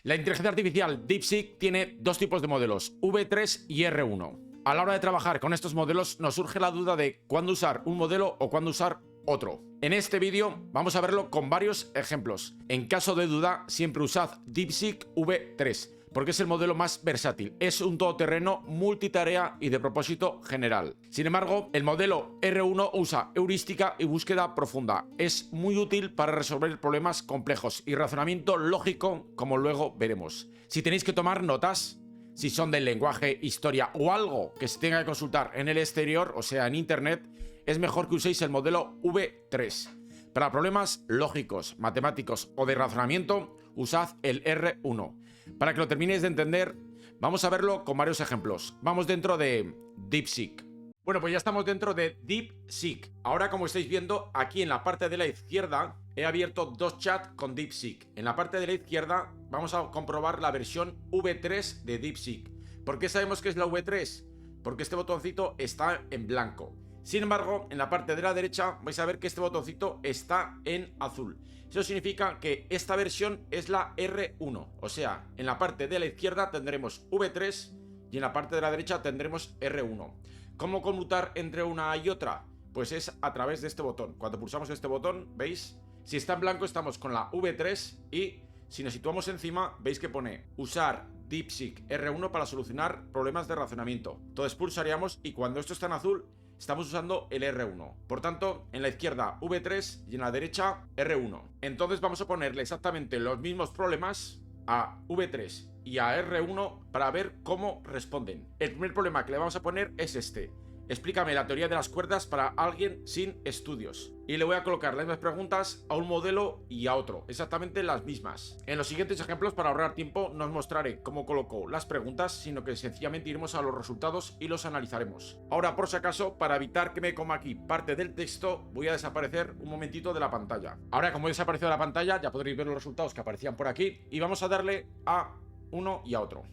La inteligencia artificial DeepSeek tiene dos tipos de modelos, V3 y R1. A la hora de trabajar con estos modelos nos surge la duda de cuándo usar un modelo o cuándo usar otro. En este vídeo vamos a verlo con varios ejemplos. En caso de duda, siempre usad DeepSeek V3, porque es el modelo más versátil. Es un todoterreno, multitarea y de propósito general. Sin embargo, el modelo R1 usa heurística y búsqueda profunda. Es muy útil para resolver problemas complejos y razonamiento lógico, como luego veremos. Si tenéis que tomar notas, si son del lenguaje, historia o algo que se tenga que consultar en el exterior, o sea, en internet, es mejor que uséis el modelo V3. Para problemas lógicos, matemáticos o de razonamiento, usad el R1. Para que lo terminéis de entender, vamos a verlo con varios ejemplos. Vamos dentro de DeepSeek. Bueno, pues ya estamos dentro de DeepSeek. Ahora, como estáis viendo, aquí en la parte de la izquierda he abierto dos chats con DeepSeek. En la parte de la izquierda vamos a comprobar la versión V3 de DeepSeek. ¿Por qué sabemos que es la V3? Porque este botoncito está en blanco. Sin embargo, en la parte de la derecha vais a ver que este botoncito está en azul. Eso significa que esta versión es la R1. O sea, en la parte de la izquierda tendremos V3 y en la parte de la derecha tendremos R1. ¿Cómo conmutar entre una y otra? Pues es a través de este botón. Cuando pulsamos este botón, ¿veis? Si está en blanco estamos con la V3 y si nos situamos encima, veis que pone usar DeepSeek R1 para solucionar problemas de razonamiento. Entonces pulsaríamos y cuando esto está en azul, estamos usando el R1. Por tanto, en la izquierda V3 y en la derecha R1. Entonces vamos a ponerle exactamente los mismos problemas a V3 y a R1 para ver cómo responden. El primer problema que le vamos a poner es este. Explícame la teoría de las cuerdas para alguien sin estudios. Y le voy a colocar las mismas preguntas a un modelo y a otro, exactamente las mismas. En los siguientes ejemplos, para ahorrar tiempo, no os mostraré cómo colocó las preguntas, sino que sencillamente iremos a los resultados y los analizaremos. Ahora, por si acaso, para evitar que me coma aquí parte del texto, voy a desaparecer un momentito de la pantalla. Ahora, como he desaparecido de la pantalla, ya podréis ver los resultados que aparecían por aquí y vamos a darle a uno y a otro.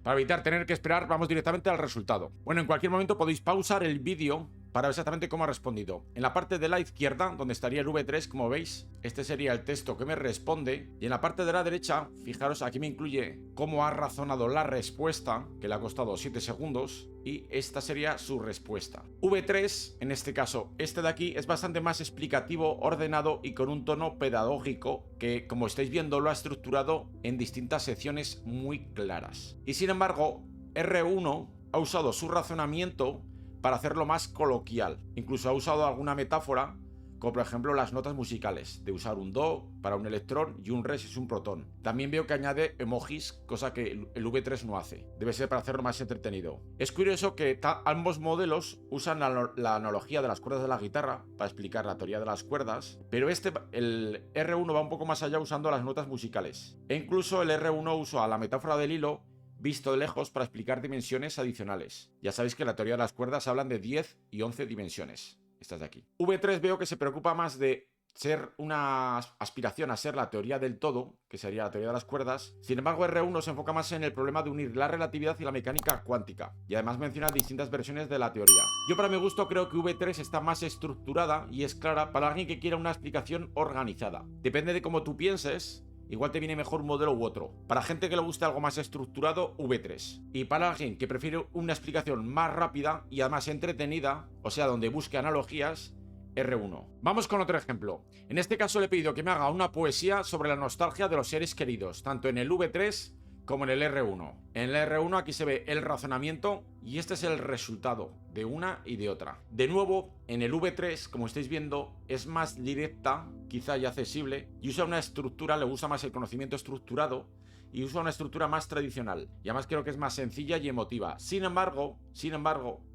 Para evitar tener que esperar, vamos directamente al resultado. Bueno, en cualquier momento podéis pausar el vídeo para ver exactamente cómo ha respondido. En la parte de la izquierda, donde estaría el V3, como veis, este sería el texto que me responde. Y en la parte de la derecha, fijaros, aquí me incluye cómo ha razonado la respuesta, que le ha costado 7 segundos. Y esta sería su respuesta. V3, en este caso, este de aquí, es bastante más explicativo, ordenado y con un tono pedagógico que, como estáis viendo, lo ha estructurado en distintas secciones muy claras. Y sin embargo, R1 ha usado su razonamiento para hacerlo más coloquial. Incluso ha usado alguna metáfora, como por ejemplo las notas musicales, de usar un do para un electrón y un re si es un protón. También veo que añade emojis, cosa que el V3 no hace. Debe ser para hacerlo más entretenido. Es curioso que ambos modelos usan la analogía de las cuerdas de la guitarra para explicar la teoría de las cuerdas, pero el R1 va un poco más allá usando las notas musicales. E incluso el R1 usa la metáfora del hilo visto de lejos para explicar dimensiones adicionales. Ya sabéis que en la teoría de las cuerdas hablan de 10 y 11 dimensiones. Estas de aquí. V3 veo que se preocupa más de ser una aspiración a ser la teoría del todo, que sería la teoría de las cuerdas. Sin embargo, R1 se enfoca más en el problema de unir la relatividad y la mecánica cuántica. Y además menciona distintas versiones de la teoría. Yo, para mi gusto, creo que V3 está más estructurada y es clara para alguien que quiera una explicación organizada. Depende de cómo tú pienses. Igual te viene mejor un modelo u otro. Para gente que le guste algo más estructurado, V3. Y para alguien que prefiere una explicación más rápida y además entretenida, o sea, donde busque analogías, R1. Vamos con otro ejemplo. En este caso le he pedido que me haga una poesía sobre la nostalgia de los seres queridos, tanto en el V3 como en el R1. En el R1 aquí se ve el razonamiento y este es el resultado de una y de otra. De nuevo, en el V3, como estáis viendo, es más directa, quizá y accesible, y usa una estructura, le gusta más el conocimiento estructurado, y usa una estructura más tradicional. Y además creo que es más sencilla y emotiva. Sin embargo,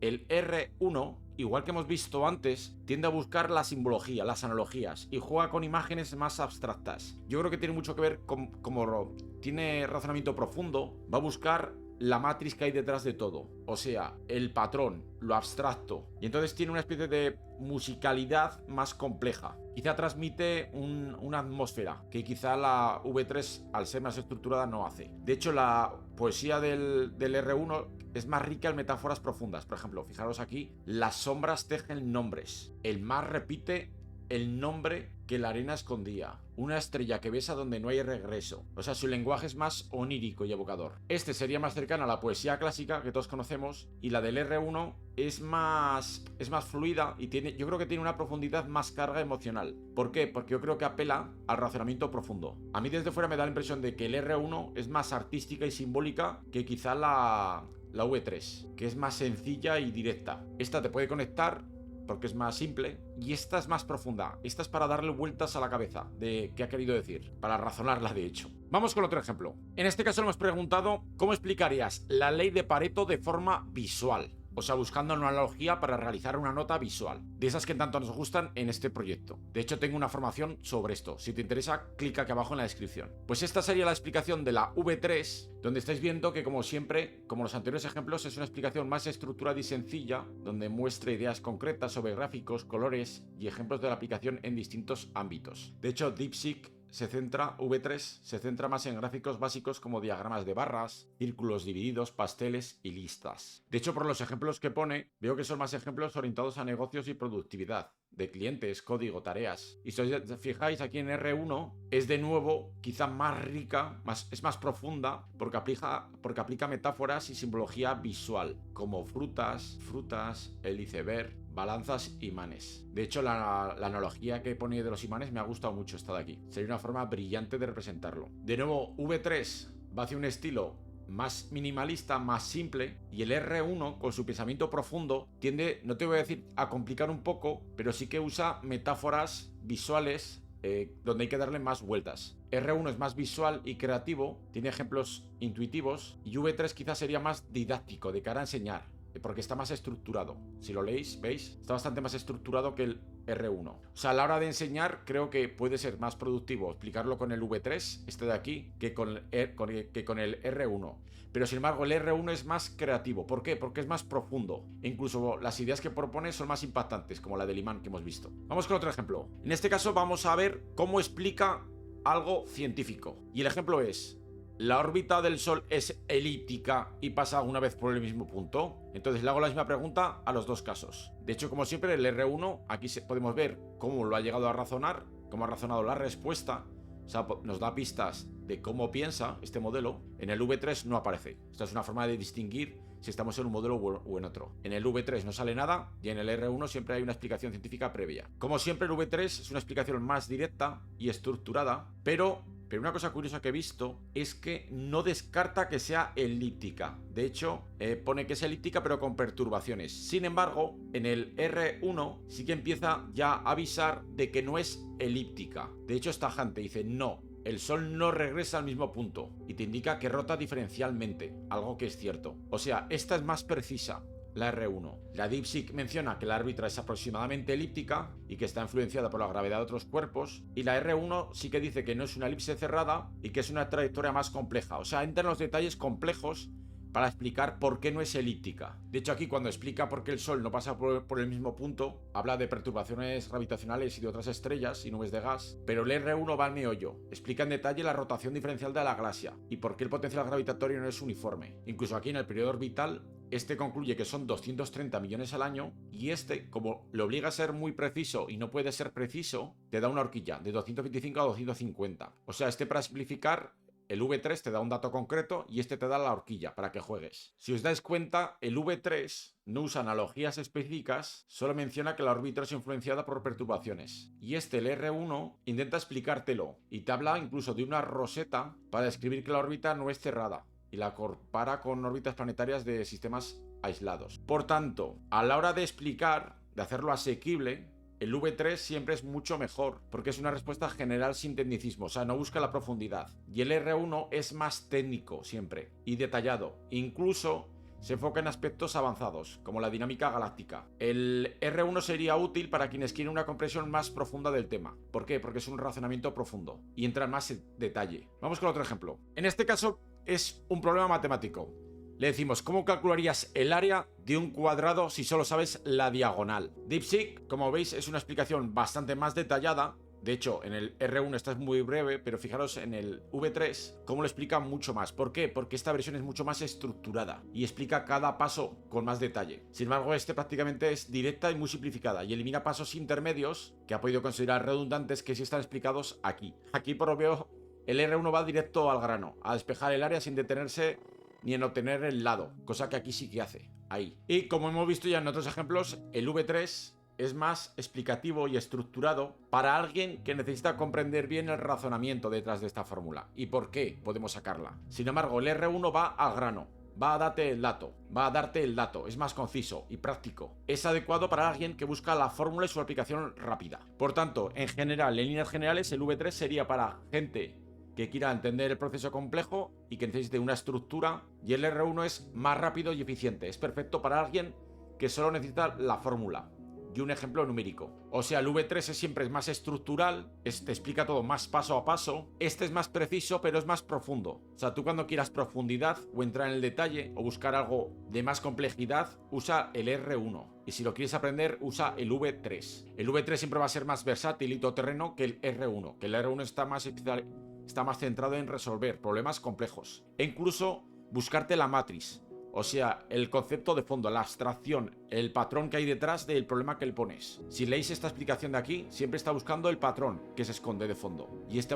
el R1, igual que hemos visto antes, tiende a buscar la simbología, las analogías, y juega con imágenes más abstractas. Yo creo que tiene mucho que ver con cómo tiene razonamiento profundo, va a buscar la matriz que hay detrás de todo, o sea, el patrón, lo abstracto, y entonces tiene una especie de musicalidad más compleja. Quizá transmite una atmósfera que quizá la V3, al ser más estructurada, no hace. De hecho, la poesía del R1 es más rica en metáforas profundas. Por ejemplo, fijaros aquí, las sombras tejen nombres, el mar repite el nombre que la arena escondía. Una estrella que besa donde no hay regreso. O sea, su lenguaje es más onírico y evocador. Este sería más cercano a la poesía clásica que todos conocemos. Y la del R1 es más fluida y yo creo que tiene una profundidad más carga emocional. ¿Por qué? Porque yo creo que apela al razonamiento profundo. A mí desde fuera me da la impresión de que el R1 es más artística y simbólica que quizá la V3, que es más sencilla y directa. Esta te puede conectar porque es más simple, y esta es más profunda. Esta es para darle vueltas a la cabeza de qué ha querido decir, para razonarla de hecho. Vamos con otro ejemplo. En este caso le hemos preguntado cómo explicarías la ley de Pareto de forma visual. O sea, buscando una analogía para realizar una nota visual, de esas que tanto nos gustan en este proyecto. De hecho, tengo una formación sobre esto. Si te interesa, clica aquí abajo en la descripción. Pues esta sería la explicación de la V3, donde estáis viendo que, como siempre, como los anteriores ejemplos, es una explicación más estructurada y sencilla, donde muestra ideas concretas sobre gráficos, colores y ejemplos de la aplicación en distintos ámbitos. De hecho, DeepSeek V3 se centra más en gráficos básicos como diagramas de barras, círculos divididos, pasteles y listas. De hecho, por los ejemplos que pone, veo que son más ejemplos orientados a negocios y productividad, de clientes, código, tareas. Y si os fijáis aquí en R1, es de nuevo quizá más rica, es más profunda, porque aplica metáforas y simbología visual, como frutas, el iceberg, balanzas, imanes. De hecho, la analogía que pone de los imanes me ha gustado mucho esta de aquí. Sería una forma brillante de representarlo. De nuevo, V3 va hacia un estilo más minimalista, más simple, y el R1 con su pensamiento profundo tiende, no te voy a decir a complicar un poco, pero sí que usa metáforas visuales donde hay que darle más vueltas. R1 es más visual y creativo, tiene ejemplos intuitivos, y V3 quizás sería más didáctico, de cara a enseñar, porque está más estructurado. Si lo leéis, veis, está bastante más estructurado que el R1. O sea, a la hora de enseñar, creo que puede ser más productivo explicarlo con el V3, este de aquí, que con el R1. Pero sin embargo, el R1 es más creativo. ¿Por qué? Porque es más profundo. E incluso las ideas que propone son más impactantes, como la del imán que hemos visto. Vamos con otro ejemplo. En este caso vamos a ver cómo explica algo científico. Y el ejemplo es: ¿la órbita del Sol es elíptica y pasa una vez por el mismo punto? Entonces le hago la misma pregunta a los dos casos. De hecho, como siempre, el R1, aquí podemos ver cómo lo ha llegado a razonar, cómo ha razonado la respuesta. O sea, nos da pistas de cómo piensa este modelo. En el V3 no aparece. Esta es una forma de distinguir si estamos en un modelo o en otro. En el V3 no sale nada y en el R1 siempre hay una explicación científica previa. Como siempre, el V3 es una explicación más directa y estructurada, pero una cosa curiosa que he visto es que no descarta que sea elíptica. De hecho, pone que es elíptica pero con perturbaciones. Sin embargo, en el R1 sí que empieza ya a avisar de que no es elíptica. De hecho, es tajante, dice no. El Sol no regresa al mismo punto y te indica que rota diferencialmente, algo que es cierto. O sea, esta es más precisa, la R1. La DeepSeek menciona que la órbita es aproximadamente elíptica y que está influenciada por la gravedad de otros cuerpos, y la R1 sí que dice que no es una elipse cerrada y que es una trayectoria más compleja. O sea, entra en los detalles complejos para explicar por qué no es elíptica. De hecho, aquí cuando explica por qué el Sol no pasa por el mismo punto, habla de perturbaciones gravitacionales y de otras estrellas y nubes de gas, pero el R1 va al meollo. Explica en detalle la rotación diferencial de la galaxia y por qué el potencial gravitatorio no es uniforme. Incluso aquí en el periodo orbital, este concluye que son 230 millones al año, y este, como le obliga a ser muy preciso y no puede ser preciso, te da una horquilla de 225 a 250. O sea, para simplificar, el V3 te da un dato concreto y este te da la horquilla para que juegues. Si os dais cuenta, el V3 no usa analogías específicas, solo menciona que la órbita es influenciada por perturbaciones. Y el R1, intenta explicártelo y te habla incluso de una roseta para describir que la órbita no es cerrada y la compara con órbitas planetarias de sistemas aislados. Por tanto, a la hora de explicar, de hacerlo asequible, el V3 siempre es mucho mejor, porque es una respuesta general sin tecnicismo, o sea, no busca la profundidad. Y el R1 es más técnico siempre, y detallado. Incluso se enfoca en aspectos avanzados, como la dinámica galáctica. El R1 sería útil para quienes quieren una comprensión más profunda del tema. ¿Por qué? Porque es un razonamiento profundo, y entra más en detalle. Vamos con otro ejemplo. En este caso es un problema matemático. Le decimos, ¿cómo calcularías el área de un cuadrado si solo sabes la diagonal? DeepSeek, como veis, es una explicación bastante más detallada De hecho, en el R1 esta es muy breve, pero fijaros en el V3 cómo lo explica mucho más. ¿Por qué? Porque esta versión es mucho más estructurada y explica cada paso con más detalle. Sin embargo, este prácticamente es directa y muy simplificada y elimina pasos intermedios que ha podido considerar redundantes que sí están explicados aquí. Aquí, por lo veo, el R1 va directo al grano, a despejar el área sin detenerse ni en obtener el lado, cosa que aquí sí que hace, ahí. Y como hemos visto ya en otros ejemplos, el V3 es más explicativo y estructurado para alguien que necesita comprender bien el razonamiento detrás de esta fórmula y por qué podemos sacarla. Sin embargo, el R1 va al grano, va a darte el dato, es más conciso y práctico. Es adecuado para alguien que busca la fórmula y su aplicación rápida. Por tanto, en general, en líneas generales, el V3 sería para gente que quiera entender el proceso complejo y que necesite una estructura, y el R1 es más rápido y eficiente. Es perfecto para alguien que solo necesita la fórmula y un ejemplo numérico. O sea, el V3 siempre es más estructural, te explica todo más paso a paso. Este es más preciso, pero es más profundo. O sea, tú cuando quieras profundidad o entrar en el detalle o buscar algo de más complejidad, usa el R1. Y si lo quieres aprender, usa el V3. El V3 siempre va a ser más versátil y todoterreno que el R1, que el R1 está más centrado en resolver problemas complejos. E incluso buscarte la matriz. O sea, el concepto de fondo, la abstracción, el patrón que hay detrás del problema que le pones. Si leéis esta explicación de aquí, siempre está buscando el patrón que se esconde de fondo. Y este te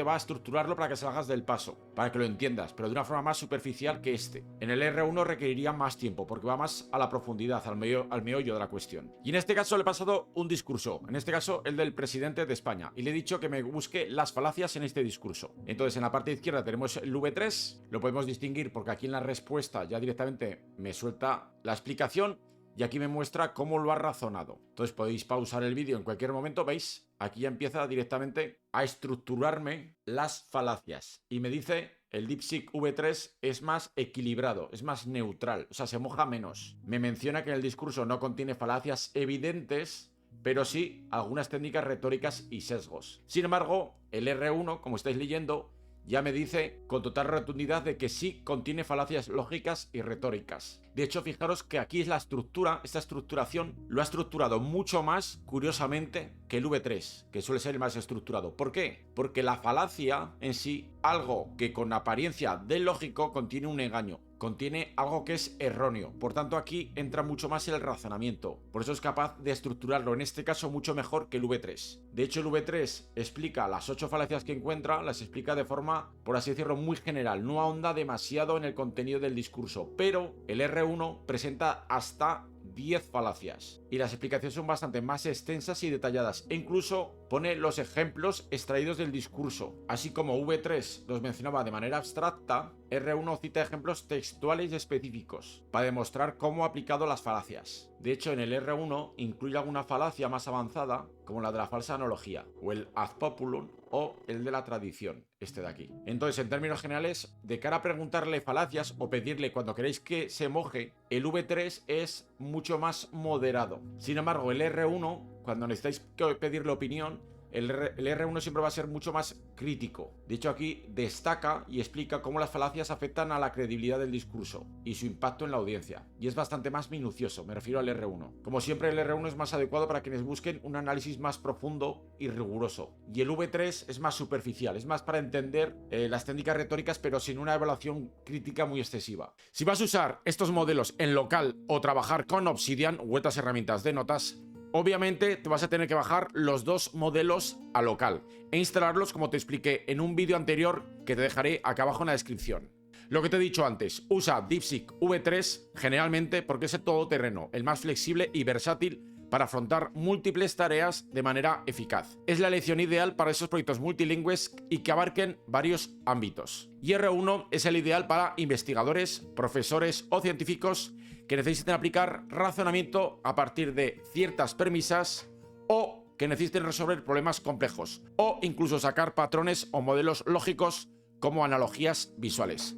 va a estructurarlo para que salgas del paso, para que lo entiendas, pero de una forma más superficial que este. En el R1 requeriría más tiempo, porque va más a la profundidad, al meollo de la cuestión. Y en este caso le he pasado un discurso, en este caso el del presidente de España, y le he dicho que me busque las falacias en este discurso. Entonces en la parte izquierda tenemos el V3, lo podemos distinguir porque aquí en la respuesta ya directamente me suelta la explicación, y aquí me muestra cómo lo ha razonado. Entonces podéis pausar el vídeo en cualquier momento, ¿veis? Aquí ya empieza directamente a estructurarme las falacias. Y me dice, el DeepSeek V3 es más equilibrado, es más neutral, o sea, se moja menos. Me menciona que en el discurso no contiene falacias evidentes, pero sí algunas técnicas retóricas y sesgos. Sin embargo, el R1, como estáis leyendo, ya me dice con total rotundidad de que sí contiene falacias lógicas y retóricas. De hecho, fijaros que aquí es la estructura, esta estructuración lo ha estructurado mucho más, curiosamente, que el V3, que suele ser el más estructurado. ¿Por qué? Porque la falacia en sí, algo que con apariencia de lógico contiene un engaño, contiene algo que es erróneo. Por tanto, aquí entra mucho más el razonamiento. Por eso es capaz de estructurarlo, en este caso, mucho mejor que el V3. De hecho, el V3 explica las 8 falacias que encuentra, las explica de forma, por así decirlo, muy general. No ahonda demasiado en el contenido del discurso. Pero el R1 presenta hasta 10 falacias. Y las explicaciones son bastante más extensas y detalladas. E incluso pone los ejemplos extraídos del discurso. Así como V3 los mencionaba de manera abstracta, R1 cita ejemplos textuales y específicos para demostrar cómo ha aplicado las falacias. De hecho, en el R1 incluye alguna falacia más avanzada, como la de la falsa analogía, o el ad populum, o el de la tradición, este de aquí. Entonces, en términos generales, de cara a preguntarle falacias o pedirle cuando queréis que se moje, el V3 es mucho más moderado. Sin embargo, el R1, cuando necesitáis pedirle opinión, el R1 siempre va a ser mucho más crítico. De hecho, aquí destaca y explica cómo las falacias afectan a la credibilidad del discurso y su impacto en la audiencia. Y es bastante más minucioso, me refiero al R1. Como siempre, el R1 es más adecuado para quienes busquen un análisis más profundo y riguroso. Y el V3 es más superficial, es más para entender las técnicas retóricas, pero sin una evaluación crítica muy excesiva. Si vas a usar estos modelos en local o trabajar con Obsidian u otras herramientas de notas, obviamente te vas a tener que bajar los dos modelos a local e instalarlos como te expliqué en un vídeo anterior que te dejaré acá abajo en la descripción. Lo que te he dicho antes, usa DeepSeek V3 generalmente porque es el todoterreno, el más flexible y versátil para afrontar múltiples tareas de manera eficaz. Es la elección ideal para esos proyectos multilingües y que abarquen varios ámbitos. Y R1 es el ideal para investigadores, profesores o científicos que necesiten aplicar razonamiento a partir de ciertas premisas o que necesiten resolver problemas complejos o incluso sacar patrones o modelos lógicos como analogías visuales.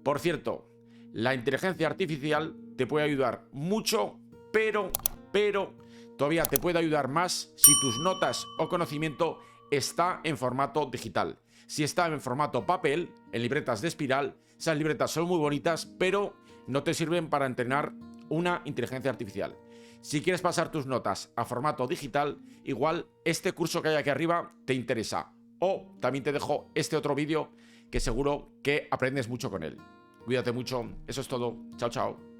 Por cierto, la inteligencia artificial te puede ayudar mucho, pero todavía te puede ayudar más si tus notas o conocimiento está en formato digital. Si está en formato papel, en libretas de espiral, esas libretas son muy bonitas, pero no te sirven para entrenar una inteligencia artificial. Si quieres pasar tus notas a formato digital, igual este curso que hay aquí arriba te interesa. O también te dejo este otro vídeo que seguro que aprendes mucho con él. Cuídate mucho, eso es todo. Chao, chao.